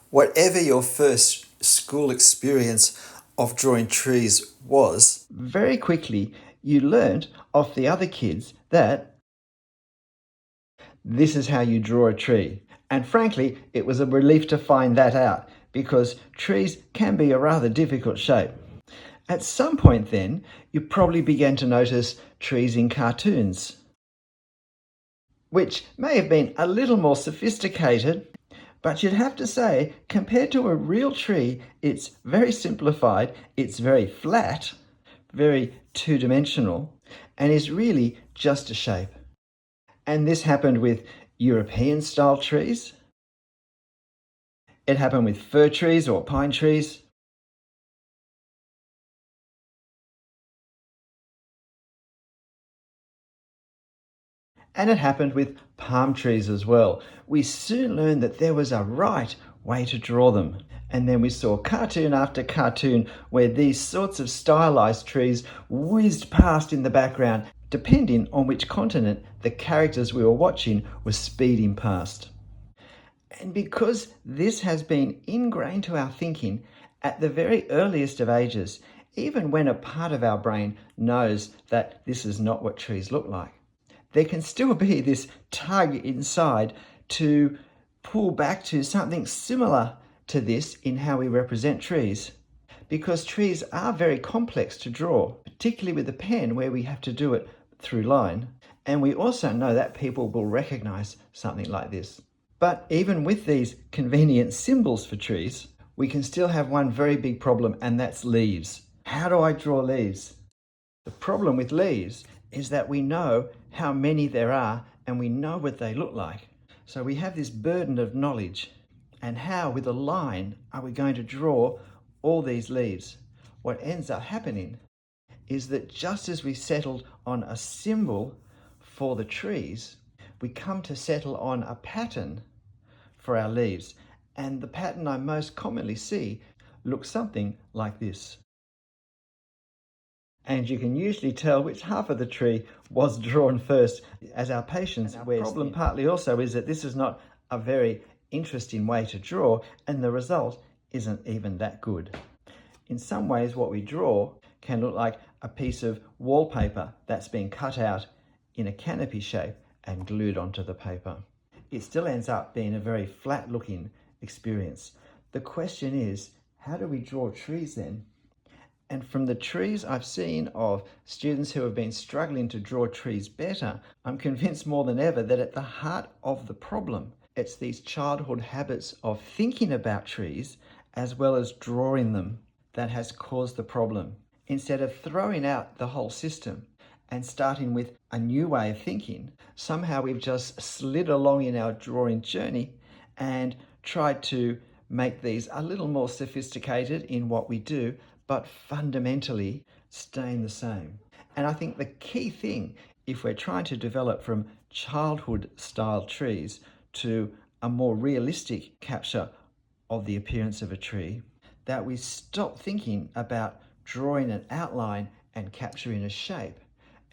Whatever your first school experience of drawing trees was, very quickly you learnt off the other kids that this is how you draw a tree. And frankly, it was a relief to find that out because trees can be a rather difficult shape. At some point then, you probably began to notice trees in cartoons, which may have been a little more sophisticated, but you'd have to say, compared to a real tree, it's very simplified, it's very flat, very two-dimensional, and is really just a shape. And this happened with European-style trees. It happened with fir trees or pine trees. And it happened with palm trees as well. We soon learned that there was a right way to draw them. And then we saw cartoon after cartoon where these sorts of stylized trees whizzed past in the background, depending on which continent the characters we were watching were speeding past. And because this has been ingrained to our thinking at the very earliest of ages, even when a part of our brain knows that this is not what trees look like, there can still be this tug inside to pull back to something similar to this in how we represent trees. Because trees are very complex to draw, particularly with a pen where we have to do it through line. And we also know that people will recognize something like this. But even with these convenient symbols for trees, we can still have one very big problem, and that's leaves. How do I draw leaves? The problem with leaves is that we know how many there are and we know what they look like. So we have this burden of knowledge. And how, with a line, are we going to draw all these leaves? What ends up happening is that just as we settled on a symbol for the trees, we come to settle on a pattern for our leaves. And the pattern I most commonly see looks something like this. And you can usually tell which half of the tree was drawn first as our patience wears. The problem partly also is that this is not a very interesting way to draw, and the result isn't even that good. In some ways, what we draw can look like a piece of wallpaper that's been cut out in a canopy shape and glued onto the paper. It still ends up being a very flat looking experience. The question is, how do we draw trees then? And from the trees I've seen of students who have been struggling to draw trees better, I'm convinced more than ever that at the heart of the problem, it's these childhood habits of thinking about trees as well as drawing them that has caused the problem. Instead of throwing out the whole system and starting with a new way of thinking, somehow we've just slid along in our drawing journey and tried to make these a little more sophisticated in what we do, but fundamentally staying the same. And I think the key thing, if we're trying to develop from childhood style trees to a more realistic capture of the appearance of a tree, that we stop thinking about drawing an outline and capturing a shape,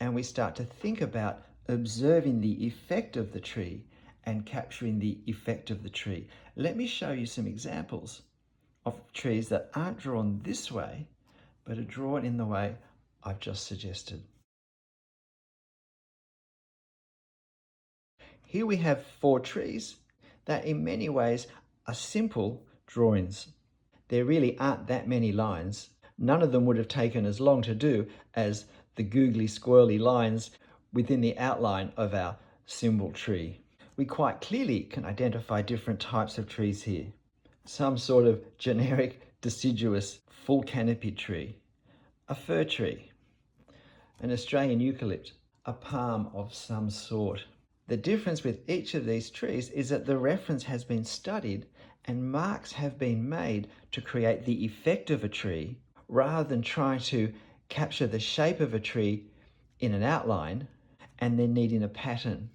and we start to think about observing the effect of the tree and capturing the effect of the tree. Let me show you some examples of trees that aren't drawn this way, but are drawn in the way I've just suggested. Here we have 4 trees that in many ways are simple drawings. There really aren't that many lines. None of them would have taken as long to do as the googly squirrely lines within the outline of our symbol tree. We quite clearly can identify different types of trees here. Some sort of generic deciduous full canopy tree, a fir tree, an Australian eucalypt, a palm of some sort. The difference with each of these trees is that the reference has been studied and marks have been made to create the effect of a tree rather than trying to capture the shape of a tree in an outline and then needing a pattern.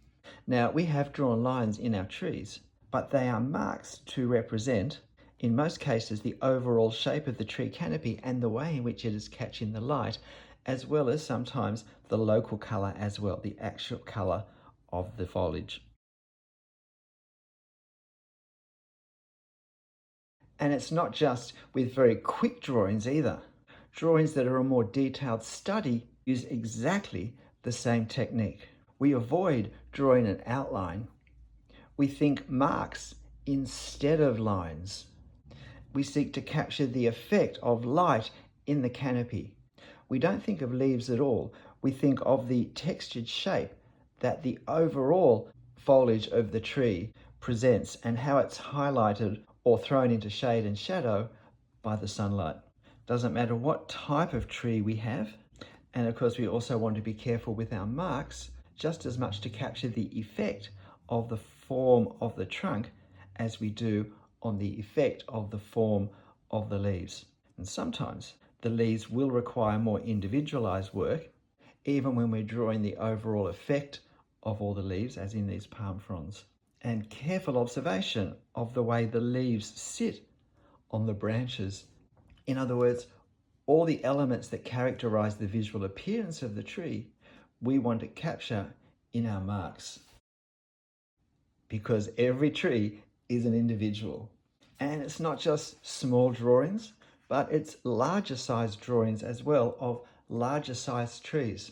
Now, we have drawn lines in our trees, but they are marks to represent, in most cases, the overall shape of the tree canopy and the way in which it is catching the light, as well as sometimes the local colour as well, the actual colour of the foliage. And it's not just with very quick drawings either. Drawings that are a more detailed study use exactly the same technique. We avoid drawing an outline. We think marks instead of lines. We seek to capture the effect of light in the canopy. We don't think of leaves at all. We think of the textured shape that the overall foliage of the tree presents and how it's highlighted or thrown into shade and shadow by the sunlight. Doesn't matter what type of tree we have. And of course, we also want to be careful with our marks, just as much to capture the effect of the form of the trunk as we do on the effect of the form of the leaves. And sometimes the leaves will require more individualized work, even when we're drawing the overall effect of all the leaves, as in these palm fronds. And careful observation of the way the leaves sit on the branches. In other words, all the elements that characterize the visual appearance of the tree, we want to capture in our marks. Because every tree is an individual. And it's not just small drawings, but it's larger sized drawings as well of larger sized trees.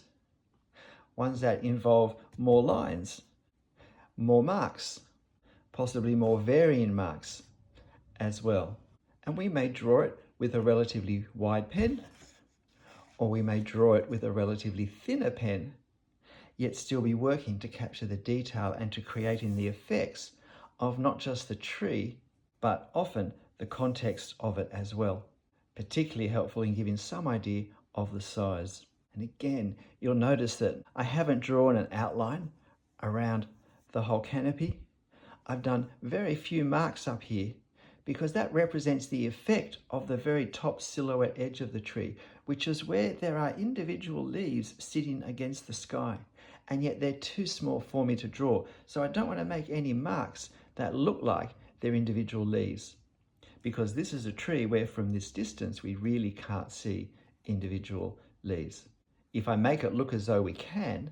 Ones that involve more lines, more marks, possibly more varying marks as well. And we may draw it with a relatively wide pen, or we may draw it with a relatively thinner pen, yet still be working to capture the detail and to creating the effects of not just the tree, but often the context of it as well. Particularly helpful in giving some idea of the size. And again, you'll notice that I haven't drawn an outline around the whole canopy. I've done very few marks up here because that represents the effect of the very top silhouette edge of the tree, which is where there are individual leaves sitting against the sky, and yet they're too small for me to draw. So I don't want to make any marks that look like they're individual leaves, because this is a tree where from this distance we really can't see individual leaves. If I make it look as though we can,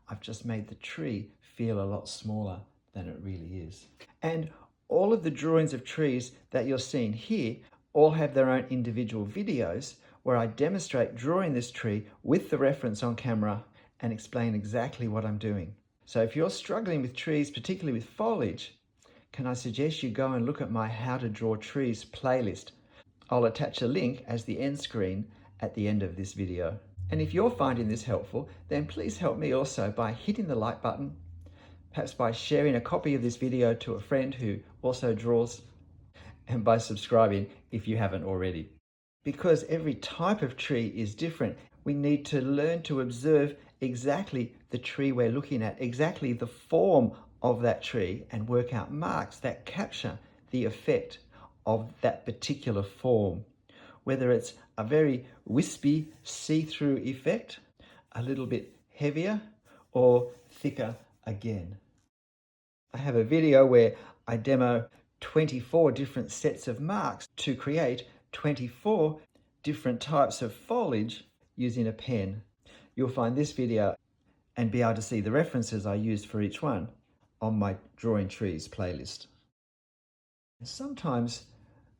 I've just made the tree feel a lot smaller than it really is. And all of the drawings of trees that you're seeing here all have their own individual videos where I demonstrate drawing this tree with the reference on camera and explain exactly what I'm doing. So if you're struggling with trees, particularly with foliage, can I suggest you go and look at my How to Draw Trees playlist. I'll attach a link as the end screen at the end of this video. And if you're finding this helpful, then please help me also by hitting the like button, perhaps by sharing a copy of this video to a friend who also draws, and by subscribing if you haven't already. Because every type of tree is different, we need to learn to observe exactly the tree we're looking at, exactly the form of that tree, and work out marks that capture the effect of that particular form. Whether it's a very wispy see-through effect, a little bit heavier, or thicker again. I have a video where I demo 24 different sets of marks to create 24 different types of foliage using a pen. You'll find this video and be able to see the references I used for each one on my Drawing Trees playlist. Sometimes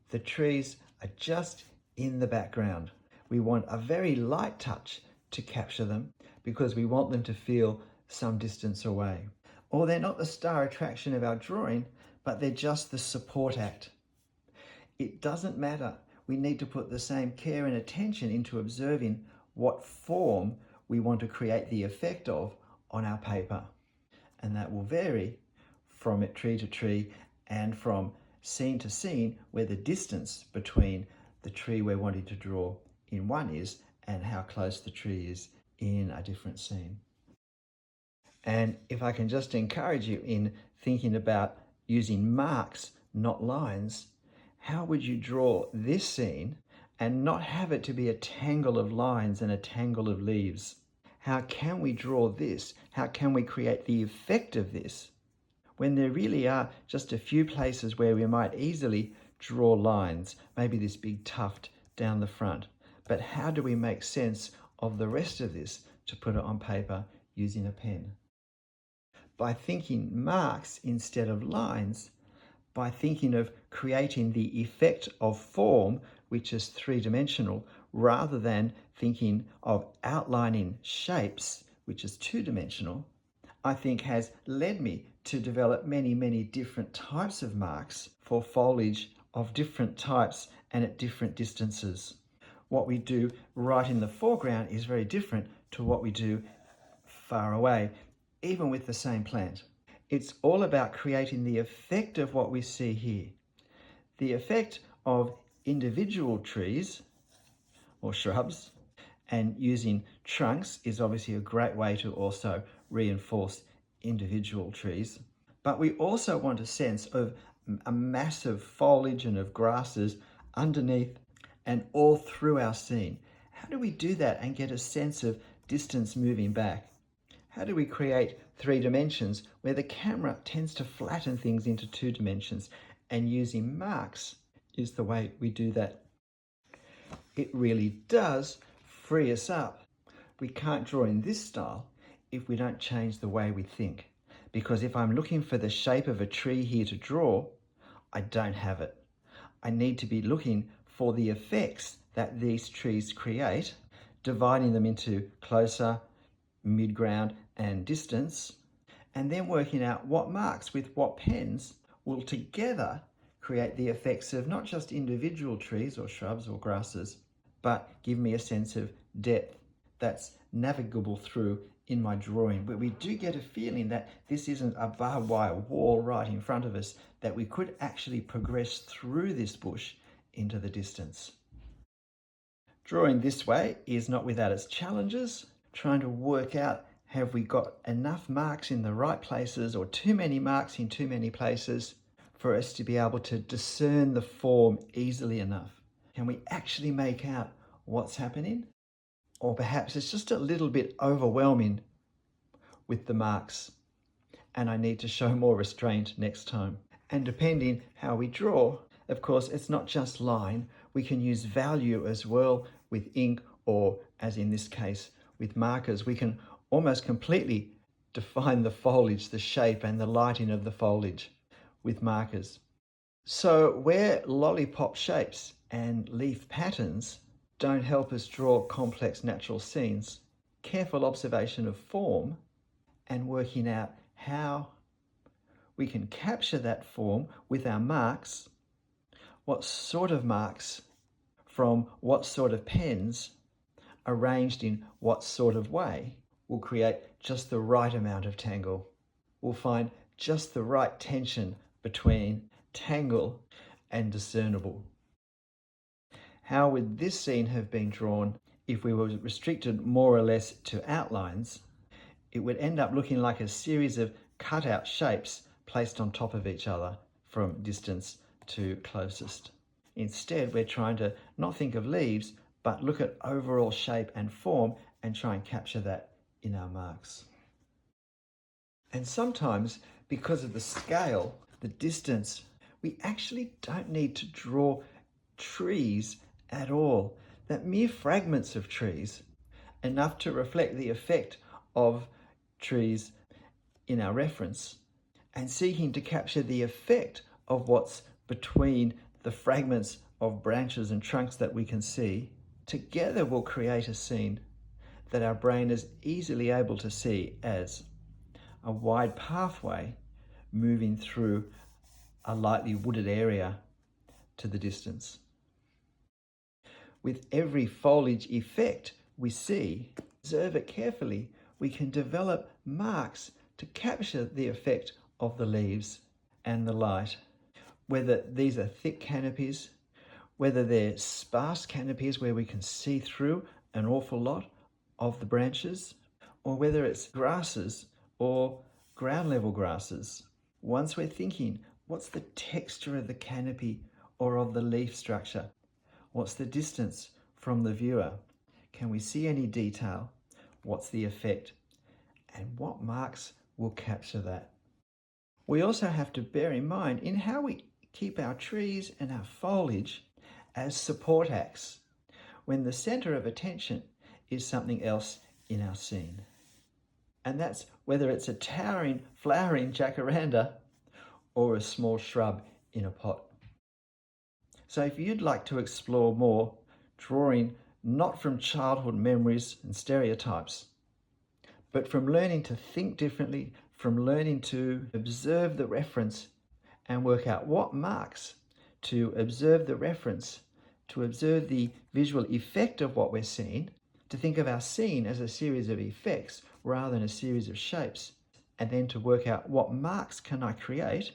the trees are just in the background. We want a very light touch to capture them because we want them to feel some distance away. Or they're not the star attraction of our drawing, but they're just the support act. It doesn't matter. We need to put the same care and attention into observing what form we want to create the effect of on our paper. And that will vary from tree to tree and from scene to scene, where the distance between the tree we're wanting to draw in one is and how close the tree is in a different scene. And if I can just encourage you in thinking about using marks, not lines, how would you draw this scene and not have it to be a tangle of lines and a tangle of leaves? How can we draw this? How can we create the effect of this when there really are just a few places where we might easily draw lines, maybe this big tuft down the front? But how do we make sense of the rest of this to put it on paper using a pen? By thinking marks instead of lines, by thinking of creating the effect of form, which is three-dimensional, rather than thinking of outlining shapes, which is two-dimensional, I think has led me to develop many, many different types of marks for foliage of different types and at different distances. What we do right in the foreground is very different to what we do far away, even with the same plant. It's all about creating the effect of what we see here. The effect of individual trees or shrubs, and using trunks is obviously a great way to also reinforce individual trees. But we also want a sense of a massive foliage and of grasses underneath and all through our scene. How do we do that and get a sense of distance moving back? How do we create three dimensions where the camera tends to flatten things into two dimensions, and using marks is the way we do that? It really does free us up. We can't draw in this style if we don't change the way we think. Because if I'm looking for the shape of a tree here to draw, I don't have it. I need to be looking for the effects that these trees create, dividing them into closer, mid-ground, and distance, and then working out what marks with what pens will together create the effects of not just individual trees or shrubs or grasses, but give me a sense of depth that's navigable through in my drawing, where we do get a feeling that this isn't a barbed wire wall right in front of us, that we could actually progress through this bush into the distance. Drawing this way is not without its challenges. Trying to work out, have we got enough marks in the right places or too many marks in too many places for us to be able to discern the form easily enough? Can we actually make out what's happening? Or perhaps it's just a little bit overwhelming with the marks and I need to show more restraint next time. And depending how we draw, of course, it's not just line. We can use value as well with ink, or as in this case, with markers. We can almost completely define the foliage, the shape and the lighting of the foliage with markers. So where lollipop shapes and leaf patterns don't help us draw complex natural scenes, careful observation of form and working out how we can capture that form with our marks, what sort of marks from what sort of pens arranged in what sort of way will create just the right amount of tangle. We'll find just the right tension between tangle and discernible. How would this scene have been drawn if we were restricted more or less to outlines? It would end up looking like a series of cut-out shapes placed on top of each other from distance to closest. Instead, we're trying to not think of leaves, but look at overall shape and form and try and capture that in our marks. And sometimes, because of the scale, the distance, we actually don't need to draw trees at all. That mere fragments of trees, enough to reflect the effect of trees in our reference, and seeking to capture the effect of what's between the fragments of branches and trunks that we can see, together will create a scene that our brain is easily able to see as a wide pathway moving through a lightly wooded area to the distance. With every foliage effect we see, observe it carefully, we can develop marks to capture the effect of the leaves and the light. Whether these are thick canopies, whether they're sparse canopies where we can see through an awful lot of the branches, or whether it's grasses or ground level grasses. Once we're thinking, what's the texture of the canopy or of the leaf structure? What's the distance from the viewer? Can we see any detail? What's the effect? And what marks will capture that? We also have to bear in mind in how we keep our trees and our foliage as support acts when the center of attention is something else in our scene. And that's whether it's a towering, flowering jacaranda or a small shrub in a pot. So if you'd like to explore more drawing, not from childhood memories and stereotypes, but from learning to think differently, from learning to observe the reference and work out what marks, to observe the reference, to observe the visual effect of what we're seeing, to think of our scene as a series of effects rather than a series of shapes, and then to work out what marks can I create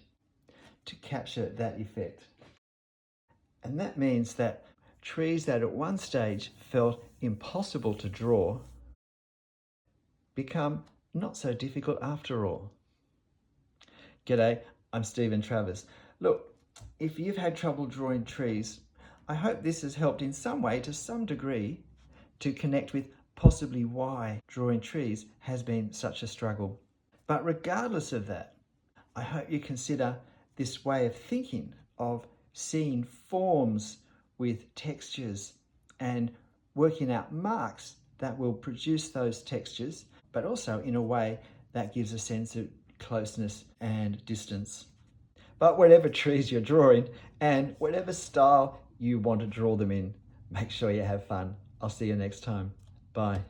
to capture that effect. And that means that trees that at one stage felt impossible to draw become not so difficult after all. G'day, I'm Stephen Travers. Look, if you've had trouble drawing trees, I hope this has helped in some way, to some degree, to connect with possibly why drawing trees has been such a struggle. But regardless of that, I hope you consider this way of thinking, of seeing forms with textures and working out marks that will produce those textures, but also in a way that gives a sense of closeness and distance. But whatever trees you're drawing and whatever style you want to draw them in, make sure you have fun. I'll see you next time. Bye.